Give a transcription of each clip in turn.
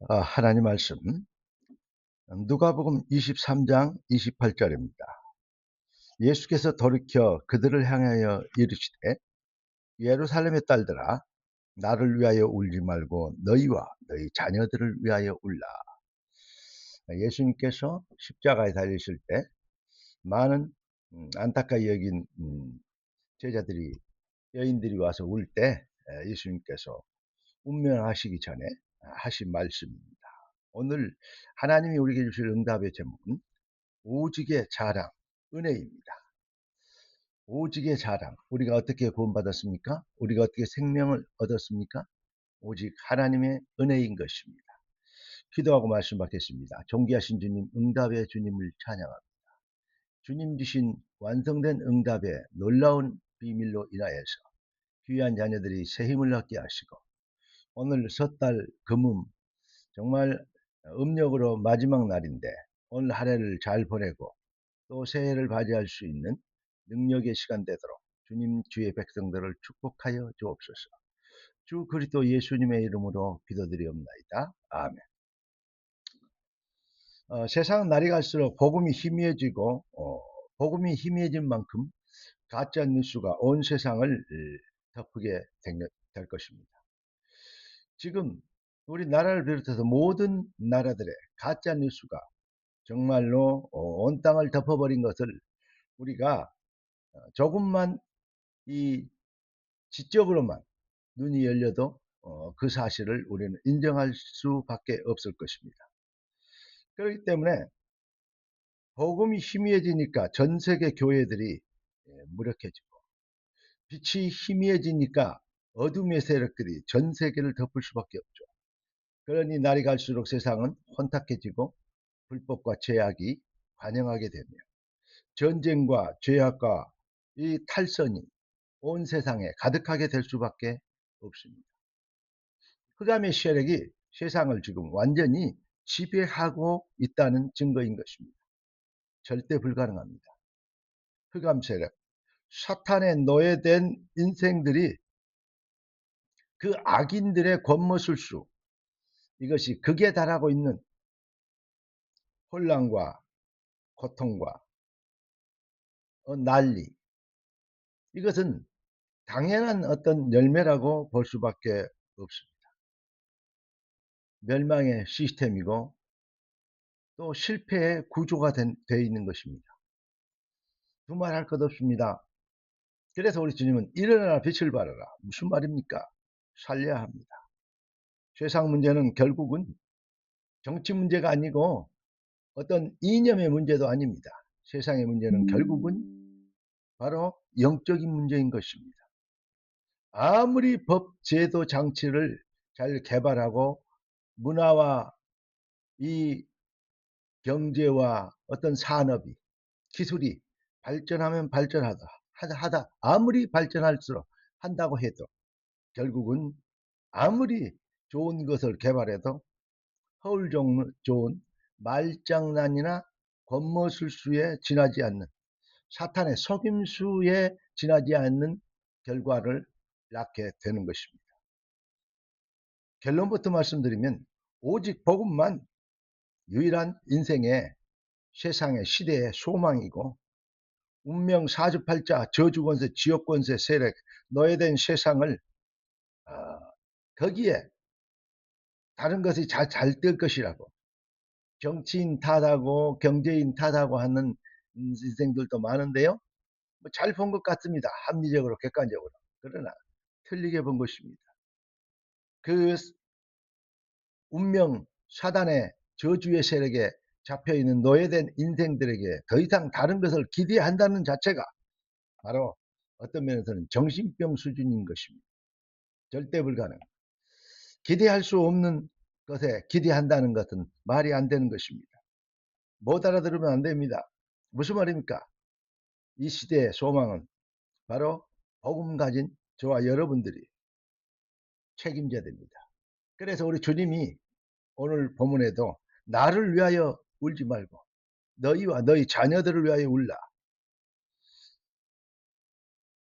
하나님 말씀 누가복음 23장 28절입니다. 예수께서 돌이켜 그들을 향하여 이르시되 예루살렘의 딸들아 나를 위하여 울지 말고 너희와 너희 자녀들을 위하여 울라. 예수님께서 십자가에 달리실 때 많은 안타까이 여긴 제자들이 여인들이 와서 울 때 예수님께서 운명하시기 전에 하신 말씀입니다. 오늘 하나님이 우리에게 주실 응답의 제목은 오직의 자랑, 은혜입니다. 오직의 자랑. 우리가 어떻게 구원받았습니까? 우리가 어떻게 생명을 얻었습니까? 오직 하나님의 은혜인 것입니다. 기도하고 말씀 받겠습니다. 존귀하신 주님, 응답의 주님을 찬양합니다. 주님 주신 완성된 응답의 놀라운 비밀로 인하여서 귀한 자녀들이 새 힘을 얻게 하시고 오늘 섣달 금음 정말 음력으로 마지막 날인데 오늘 한 해를 잘 보내고 또 새해를 맞이할 수 있는 능력의 시간 되도록 주님 주의 백성들을 축복하여 주옵소서. 주 그리스도 예수님의 이름으로 기도드리옵나이다. 아멘. 세상은 날이 갈수록 복음이 희미해지고 복음이 희미해진 만큼 가짜 뉴스가 온 세상을 덮게 될 것입니다. 지금 우리나라를 비롯해서 모든 나라들의 가짜 뉴스가 정말로 온 땅을 덮어버린 것을 우리가 조금만 이 지적으로만 눈이 열려도 그 사실을 우리는 인정할 수밖에 없을 것입니다. 그렇기 때문에 복음이 희미해지니까 전 세계 교회들이 무력해지고 빛이 희미해지니까 어둠의 세력들이 전 세계를 덮을 수밖에 없죠. 그러니 날이 갈수록 세상은 혼탁해지고 불법과 죄악이 관영하게 되며 전쟁과 죄악과 이 탈선이 온 세상에 가득하게 될 수밖에 없습니다. 흑암의 세력이 세상을 지금 완전히 지배하고 있다는 증거인 것입니다. 절대 불가능합니다. 흑암 세력, 사탄의 노예된 인생들이 그 악인들의 권모술수, 이것이 극에 달하고 있는 혼란과 고통과 난리, 이것은 당연한 어떤 열매라고 볼 수밖에 없습니다. 멸망의 시스템이고 또 실패의 구조가 되어 있는 것입니다. 두말할 것 없습니다. 그래서 우리 주님은 일어나라 빛을 발하라. 무슨 말입니까? 살려야 합니다. 세상 문제는 결국은 정치 문제가 아니고 어떤 이념의 문제도 아닙니다. 세상의 문제는 결국은 바로 영적인 문제인 것입니다. 아무리 법, 제도, 장치를 잘 개발하고 문화와 이 경제와 어떤 산업이 기술이 발전하면 하다 아무리 발전할수록 한다고 해도 결국은 아무리 좋은 것을 개발해도 허울 좋은 말장난이나 권모술수에 지나지 않는 사탄의 속임수에 지나지 않는 결과를 낳게 되는 것입니다. 결론부터 말씀드리면 오직 복음만 유일한 인생의 세상의 시대의 소망이고 운명 사주팔자 저주권세 지옥권세 세력 노예된 세상을 거기에 다른 것이 잘 될 것이라고 정치인 탓하고 경제인 탓하고 하는 인생들도 많은데요. 잘 본 것 같습니다. 합리적으로 객관적으로. 그러나 틀리게 본 것입니다. 그 운명 사단의 저주의 세력에 잡혀있는 노예된 인생들에게 더 이상 다른 것을 기대한다는 자체가 바로 어떤 면에서는 정신병 수준인 것입니다. 절대 불가능. 기대할 수 없는 것에 기대한다는 것은 말이 안 되는 것입니다. 못 알아들으면 안 됩니다. 무슨 말입니까? 이 시대의 소망은 바로 복음 가진 저와 여러분들이 책임져야 됩니다. 그래서 우리 주님이 오늘 본문에도 나를 위하여 울지 말고 너희와 너희 자녀들을 위하여 울라.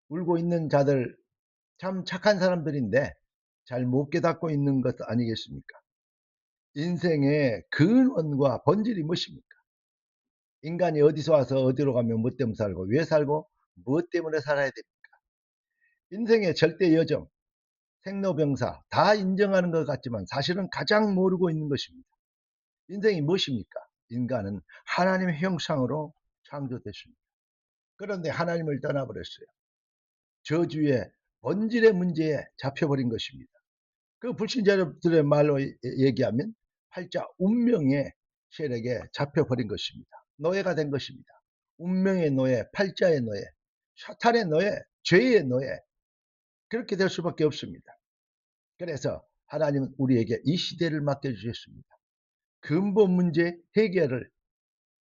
울고 있는 자들 참 착한 사람들인데 잘 못 깨닫고 있는 것 아니겠습니까? 인생의 근원과 본질이 무엇입니까? 인간이 어디서 와서 어디로 가면 뭐 때문에 살고 왜 살고 무엇 때문에 살아야 됩니까? 인생의 절대 여정, 생로병사 다 인정하는 것 같지만 사실은 가장 모르고 있는 것입니다. 인생이 무엇입니까? 인간은 하나님의 형상으로 창조됐습니다. 그런데 하나님을 떠나버렸어요. 저주의 본질의 문제에 잡혀버린 것입니다. 그 불신자들의 말로 얘기하면 팔자 운명의 세력에 잡혀버린 것입니다. 노예가 된 것입니다. 운명의 노예, 팔자의 노예, 사탄의 노예, 죄의 노예, 그렇게 될 수밖에 없습니다. 그래서 하나님은 우리에게 이 시대를 맡겨주셨습니다. 근본 문제 해결을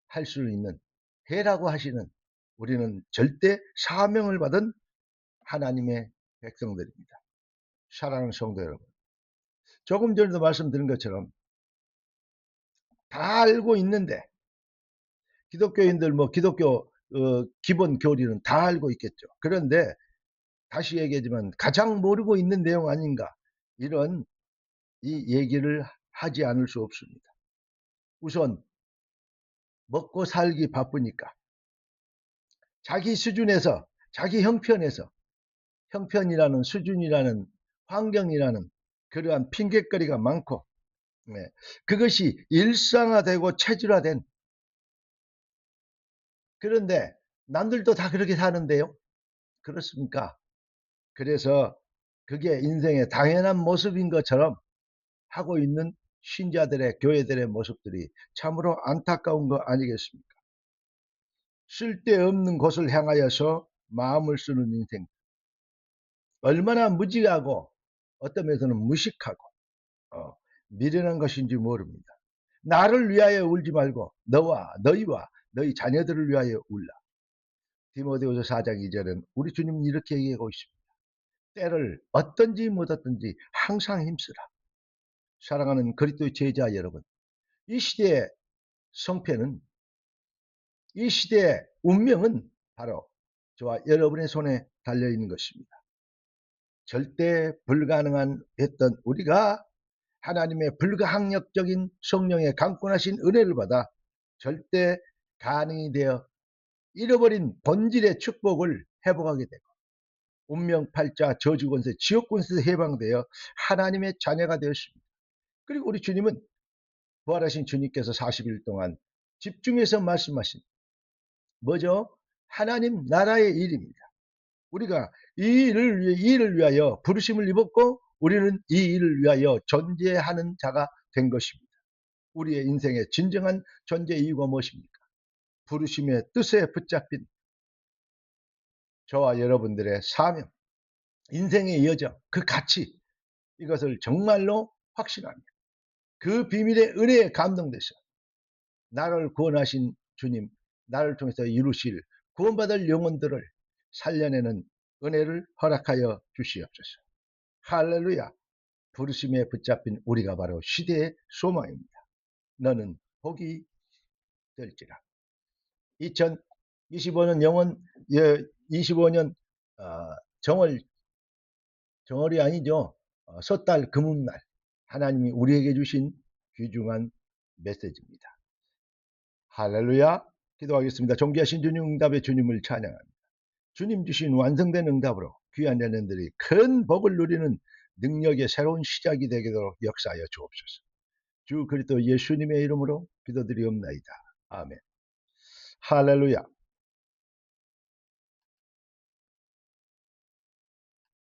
할 수 있는, 해라고 하시는, 우리는 절대 사명을 받은 하나님의 백성들입니다. 사랑하는 성도 여러분, 조금 전에도 말씀드린 것처럼 다 알고 있는데, 기독교인들 기독교 기본 교리는 다 알고 있겠죠. 그런데 다시 얘기하지만 가장 모르고 있는 내용 아닌가, 이런 이 얘기를 하지 않을 수 없습니다. 우선 먹고 살기 바쁘니까 자기 수준에서, 자기 형편이라는 수준이라는 환경이라는 그러한 핑곗거리가 많고, 그것이 일상화되고 체질화된, 그런데 남들도 다 그렇게 사는데요. 그렇습니까? 그래서 그게 인생의 당연한 모습인 것처럼 하고 있는 신자들의, 교회들의 모습들이 참으로 안타까운 거 아니겠습니까? 쓸데없는 곳을 향하여서 마음을 쓰는 인생, 얼마나 무지하고 어떤 면에서는 무식하고 미련한 것인지 모릅니다. 나를 위하여 울지 말고 너희와 너희 자녀들을 위하여 울라. 디모데후서 4장 2절은 우리 주님은 이렇게 얘기하고 있습니다. 때를 어떤지 못 어떤지 항상 힘쓰라. 사랑하는 그리스도의 제자 여러분, 이 시대의 성패는, 이 시대의 운명은 바로 저와 여러분의 손에 달려있는 것입니다. 절대 불가능한 했던 우리가 하나님의 불가항력적인 성령의 강권하신 은혜를 받아 절대 가능이 되어 잃어버린 본질의 축복을 회복하게 되고, 운명팔자 저주권세 지옥권세에서 해방되어 하나님의 자녀가 되었습니다. 그리고 우리 주님은, 부활하신 주님께서 40일 동안 집중해서 말씀하신 뭐죠? 하나님 나라의 일입니다. 우리가 이 일을 위하여 부르심을 입었고, 우리는 이 일을 위하여 존재하는 자가 된 것입니다. 우리의 인생의 진정한 존재 이유가 무엇입니까? 부르심의 뜻에 붙잡힌 저와 여러분들의 사명, 인생의 여정, 그 가치, 이것을 정말로 확신합니다. 그 비밀의 은혜에 감동돼서 나를 구원하신 주님, 나를 통해서 이루실 구원받을 영혼들을 살려내는 은혜를 허락하여 주시옵소서. 할렐루야. 부르심에 붙잡힌 우리가 바로 시대의 소망입니다. 너는 복이 될지라. 2025년 25년 정월이 아니죠. 섣달 금음날, 하나님이 우리에게 주신 귀중한 메시지입니다. 할렐루야. 기도하겠습니다. 존귀하신 주님, 응답의 주님을 찬양합니다. 주님 주신 완성된 응답으로 귀한 자녀들이 큰 복을 누리는 능력의 새로운 시작이 되도록 역사하여 주옵소서. 주 그리스도 예수님의 이름으로 기도드리옵나이다. 아멘. 할렐루야.